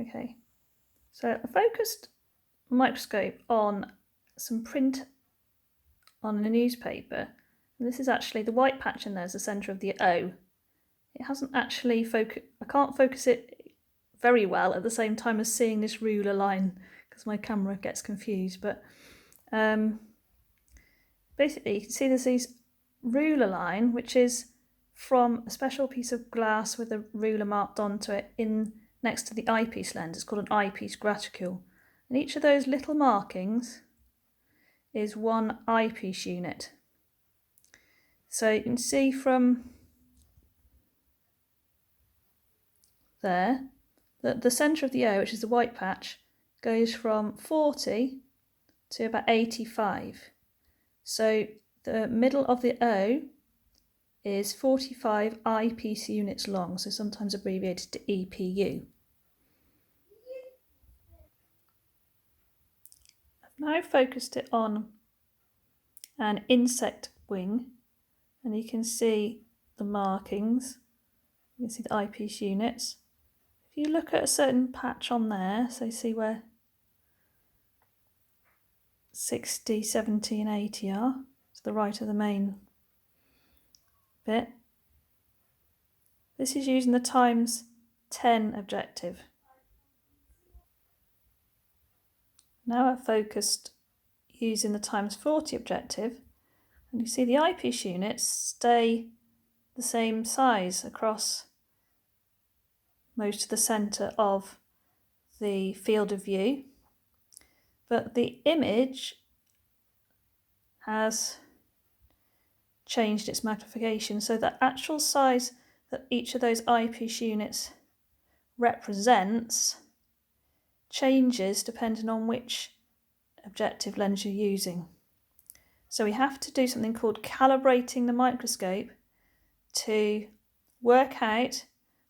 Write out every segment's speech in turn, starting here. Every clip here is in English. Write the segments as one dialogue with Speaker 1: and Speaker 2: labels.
Speaker 1: Okay, so I focused microscope on some print on a newspaper, and this is actually the white patch in there is the centre of the O. It hasn't actually I can't focus it very well at the same time as seeing this ruler line because my camera gets confused, but basically you can see there's this ruler line which is from a special piece of glass with a ruler marked onto it in next to the eyepiece lens. It's called an eyepiece graticule, and each of those little markings is one eyepiece unit. So you can see from there that the centre of the O, which is the white patch, goes from 40 to about 85. So the middle of the O is 45 eyepiece units long, so sometimes abbreviated to EPU. I've now focused it on an insect wing, and you can see the markings. You can see the eyepiece units. If you look at a certain patch on there, so see where 60, 70 and 80 are, to the right of the main bit. This is using the ×10 objective. Now I've focused using the ×40 objective, and you see the eyepiece units stay the same size across most of the centre of the field of view, but the image has changed its magnification, so the actual size that each of those eyepiece units represents changes depending on which objective lens you're using. So we have to do something called calibrating the microscope to work out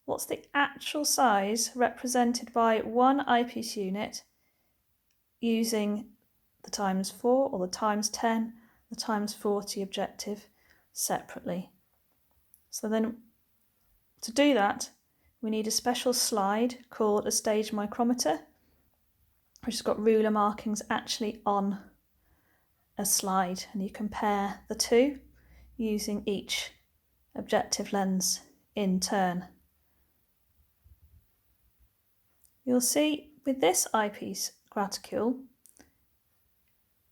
Speaker 1: what's the actual size represented by one eyepiece unit using the ×4 or the ×10, the ×40 objective separately. So then to do that, we need a special slide called a stage micrometer, which has got ruler markings actually on a slide, and you compare the two using each objective lens in turn. You'll see with this eyepiece graticule,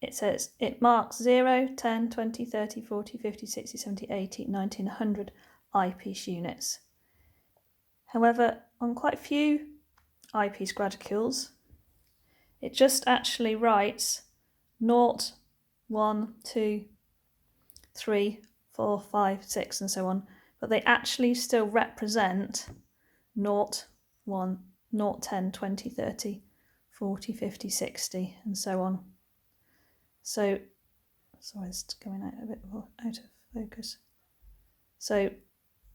Speaker 1: it says it marks 0, 10, 20, 30, 40, 50, 60, 70, 80, 90 and 100 eyepiece units. However, on quite a few eyepiece graticules, it just actually writes 0, 1, 2, 3, 4, 5, 6 and so on, but they actually still represent 0, 1, 0, 10, 20, 30, 40, 50, 60 and so on. So, sorry, it's going out a bit more out of focus. So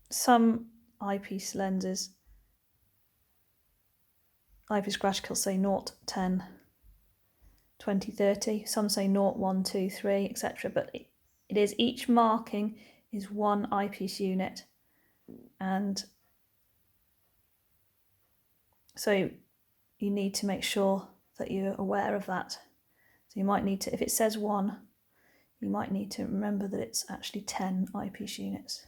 Speaker 1: some eyepiece lenses, eyepiece graticule say 0, 10, 20, 30, some say 0, 1, 2, 3, etc. But it is, each marking is one eyepiece unit, and so you need to make sure that you're aware of that. So you might need to, if it says 1, you might need to remember that it's actually 10 eyepiece units.